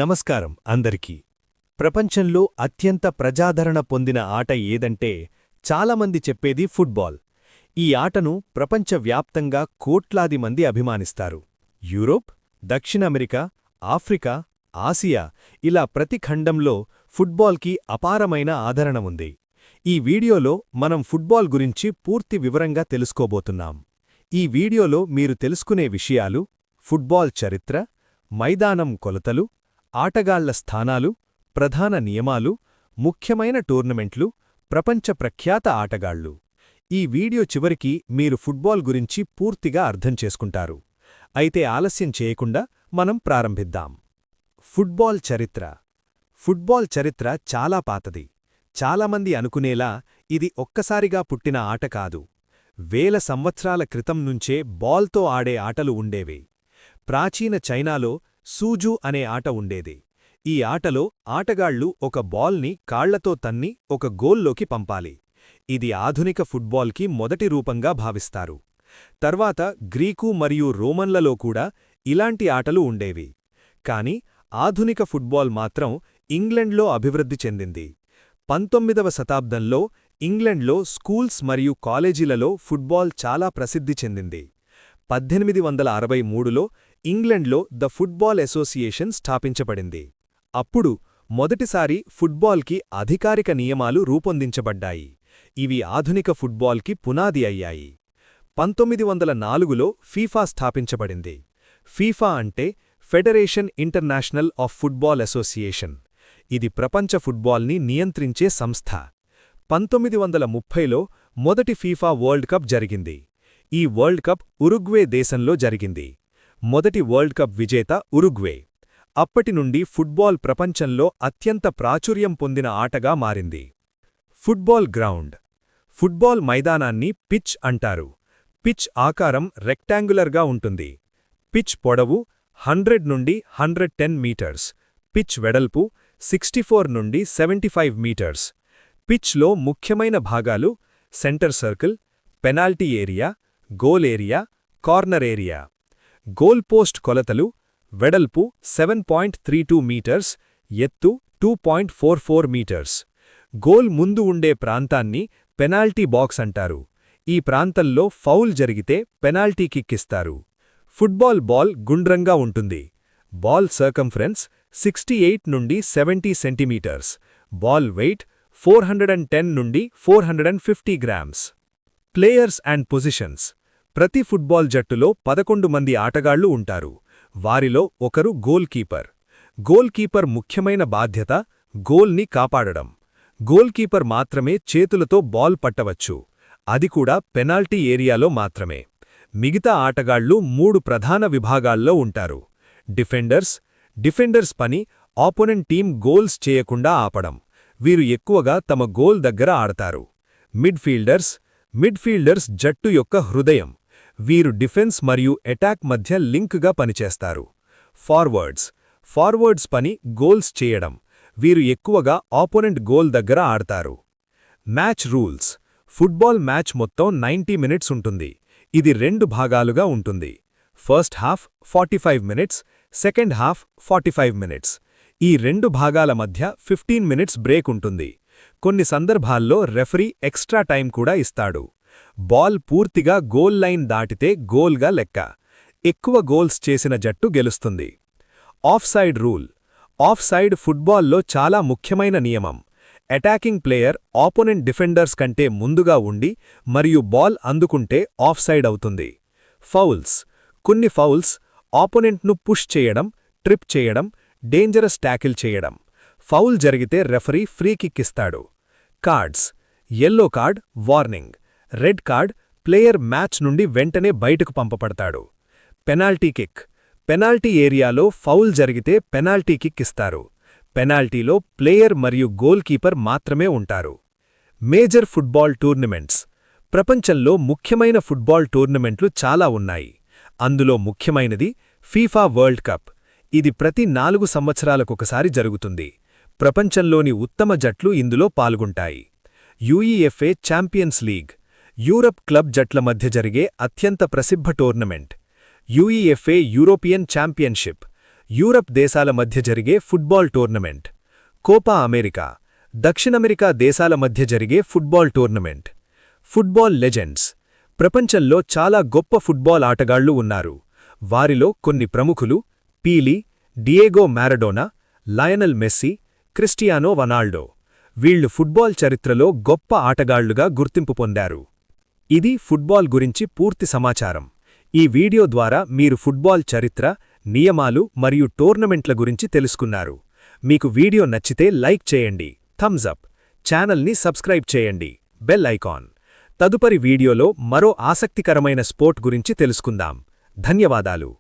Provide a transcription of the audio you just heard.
నమస్కారం అందరికీ. ప్రపంచంలో అత్యంత ప్రజాదరణ పొందిన ఆట ఏదంటే చాలామంది చెప్పేది ఫుట్బాల్. ఈ ఆటను ప్రపంచవ్యాప్తంగా కోట్లాది మంది అభిమానిస్తారు. యూరోప్, దక్షిణ అమెరికా, ఆఫ్రికా, ఆసియా ఇలా ప్రతి ఖండంలో ఫుట్బాల్కి అపారమైన ఆదరణ ఉంది. ఈ వీడియోలో మనం ఫుట్బాల్ గురించి పూర్తి వివరంగా తెలుసుకోబోతున్నాం. ఈ వీడియోలో మీరు తెలుసుకునే విషయాలు: ఫుట్బాల్ చరిత్ర, మైదానం కొలతలు, ఆటగాళ్ల స్థానాలు, ప్రధాన నియమాలు, ముఖ్యమైన టోర్నమెంట్లు, ప్రపంచ ప్రఖ్యాత ఆటగాళ్లు. ఈ వీడియో చివరికి మీరు ఫుట్బాల్ గురించి పూర్తిగా అర్థం చేసుకుంటారు. అయితే ఆలస్యం చేయకుండా మనం ప్రారంభిద్దాం. ఫుట్బాల్ చరిత్ర. ఫుట్బాల్ చరిత్ర చాలా పాతది. చాలామంది అనుకునేలా ఇది ఒక్కసారిగా పుట్టిన ఆట కాదు. వేల సంవత్సరాల క్రితం నుంచే బాల్తో ఆడే ఆటలు ఉండేవి. ప్రాచీన చైనాలో సూజు అనే ఆట ఉండేది. ఈ ఆటలో ఆటగాళ్లు ఒక బాల్ని కాళ్లతో తన్ని ఒక గోల్లోకి పంపాలి. ఇది ఆధునిక ఫుట్బాల్కి మొదటి రూపంగా భావిస్తారు. తర్వాత గ్రీకు మరియు రోమన్లలో కూడా ఇలాంటి ఆటలు ఉండేవి. కాని ఆధునిక ఫుట్బాల్ మాత్రం ఇంగ్లండ్లో అభివృద్ధి చెందింది. 19వ శతాబ్దంలో ఇంగ్లండ్లో స్కూల్స్ మరియు కాలేజీలలో ఫుట్బాల్ చాలా ప్రసిద్ధి చెందింది. 1863లో ఇంగ్లండ్లో ద ఫుట్బాల్ అసోసియేషన్ స్థాపించబడింది. అప్పుడు మొదటిసారి ఫుట్బాల్కి అధికారిక నియమాలు రూపొందించబడ్డాయి. ఇవి ఆధునిక ఫుట్బాల్కి పునాది అయ్యాయి. 1904లో ఫీఫా స్థాపించబడింది. ఫీఫా అంటే federation international of football association. ఇది ప్రపంచ ఫుట్బాల్ని నియంత్రించే సంస్థ. 1930లో మొదటి ఫీఫా వరల్డ్ కప్ జరిగింది. ఈ వరల్డ్ కప్ ఉరుగ్వే దేశంలో జరిగింది. మొదటి వరల్డ్ కప్ విజేత ఉరుగ్వే. అప్పటి నుండి ఫుట్బాల్ ప్రపంచంలో అత్యంత ప్రాచుర్యం పొందిన ఆటగా మారింది. Football ground. ఫుట్బాల్ మైదానాన్ని పిచ్ అంటారు. పిచ్ ఆకారం రెక్టాంగులర్గా ఉంటుంది. పిచ్ పొడవు 100 నుండి 110 మీటర్స్. పిచ్ వెడల్పు 64 నుండి 75 మీటర్స్. పిచ్లో ముఖ్యమైన భాగాలు centre circle, penalty area, goal area, corner area. Goal post కొలతలు: వెడల్పు 7.32 మీటర్స్, ఎత్తు 2.44 మీటర్స్. గోల్ ముందు ఉండే ప్రాంతాన్ని పెనాల్టీ బాక్స్ అంటారు. ఈ ప్రాంతంలో ఫౌల్ జరిగితే పెనాల్టీ కిక్ ఇస్తారు. ఫుట్బాల్ బాల్ గుండ్రంగా ఉంటుంది. బాల్ సర్కంఫరెన్స్ 68 నుండి 70 సెంటీమీటర్స్. బాల్ వెయిట్ 410 నుండి 450 గ్రామ్స్. Players and positions. ప్రతి ఫుట్బాల్ జట్టులో 11 మంది ఆటగాళ్లు ఉంటారు. వారిలో ఒకరు గోల్ కీపర్. గోల్ కీపర్ ముఖ్యమైన బాధ్యత గోల్ని కాపాడడం. గోల్ కీపర్ మాత్రమే చేతులతో బాల్ పట్టవచ్చు. అది కూడా పెనాల్టీ ఏరియాలో మాత్రమే. మిగతా ఆటగాళ్లు 3 ప్రధాన విభాగాల్లో ఉంటారు. డిఫెండర్స్. డిఫెండర్స్ పని ఆపోనెంట్ టీం గోల్స్ చేయకుండా ఆపడం. వీరు ఎక్కువగా తమ గోల్ దగ్గర ఆడతారు. మిడ్ఫీల్డర్స్. మిడ్ఫీల్డర్స్ జట్టు యొక్క హృదయం. వీరు డిఫెన్స్ మరియు అటాక్ మధ్య లింక్గా పనిచేస్తారు. ఫార్వర్డ్స్. ఫార్వర్డ్స్ పని గోల్స్ చేయడం. వీరు ఎక్కువగా ఆపోనెంట్ గోల్ దగ్గర ఆడతారు. Match rules. ఫుట్బాల్ మ్యాచ్ మొత్తం 90 మినిట్స్ ఉంటుంది. ఇది 2 భాగాలుగా ఉంటుంది. First half 45 minutes, second half 45 minutes. ఈ 2 భాగాల మధ్య 15 మినిట్స్ బ్రేక్ ఉంటుంది. కొన్ని సందర్భాల్లో రెఫరీ ఎక్స్ట్రా టైం కూడా ఇస్తాడు. బాల్ పూర్తిగా గోల్ లైన్ దాటితే గోల్గా లెక్క. ఎక్కువ గోల్స్ చేసిన జట్టు గెలుస్తుంది. Offside rule. Offside ఫుట్బాల్లో చాలా ముఖ్యమైన నియమం. అటాకింగ్ ప్లేయర్ ఆపోనెంట్ డిఫెండర్స్ కంటే ముందుగా ఉండి మరియు బాల్ అందుకుంటే ఆఫ్ సైడ్ అవుతుంది. ఫౌల్స్. కొన్ని ఫౌల్స్ ఆపోనెంట్ను పుష్ చేయడం, ట్రిప్ చేయడం, డేంజరస్ ట్యాకిల్ చేయడం. ఫౌల్ జరిగితే రెఫరీ ఫ్రీ కిక్ ఇస్తాడు. Cards. Yellow card warning. Red card player match నుండి వెంటనే బయటకు పంపబడతాడు. Penalty kick. పెనాల్టీ ఏరియాలో ఫౌల్ జరిగితే పెనాల్టీ కిక్ ఇస్తారు. పెనాల్టీలో ప్లేయర్ మరియు గోల్ కీపర్ మాత్రమే ఉంటారు. Major football tournaments. ప్రపంచంలో ముఖ్యమైన ఫుట్బాల్ టోర్నమెంట్లు చాలా ఉన్నాయి. అందులో ముఖ్యమైనది ఫీఫా వరల్డ్ కప్. ఇది ప్రతి 4 సంవత్సరాలకొకసారి జరుగుతుంది. ప్రపంచంలోని ఉత్తమ జట్లు ఇందులో పాల్గొంటాయి. UEFA champions league. Europe club జట్ల మధ్య జరిగే అత్యంత ప్రసిద్ధ tournament. UEFA European championship. Europe దేశాల మధ్య జరిగే ఫుట్బాల్ టోర్నమెంట్. కోపా అమెరికా, దక్షిణామెరికా దేశాల మధ్య జరిగే ఫుట్బాల్ టోర్నమెంట్. ఫుట్బాల్ లెజెండ్స్, ప్రపంచంలో చాలా గొప్ప ఫుట్బాల్ ఆటగాళ్లు ఉన్నారు. వారిలో కొన్ని ప్రముఖులు Pele, Diego Maradona, Lionel Messi, Cristiano Ronaldo. వీళ్లు ఫుట్బాల్ చరిత్రలో గొప్ప ఆటగాళ్లుగా గుర్తింపు పొందారు. ఇది ఫుట్బాల్ గురించి పూర్తి సమాచారం. ఈ వీడియో ద్వారా మీరు ఫుట్బాల్ చరిత్ర, నియమాలు మరియు టోర్నమెంట్ల గురించి తెలుసుకున్నారు. మీకు వీడియో నచ్చితే లైక్ చేయండి, థమ్స్ అప్, ఛానల్ని సబ్స్క్రైబ్ చేయండి, బెల్ ఐకాన్. తదుపరి వీడియోలో మరో ఆసక్తికరమైన స్పోర్ట్ గురించి తెలుసుకుందాం. ధన్యవాదాలు.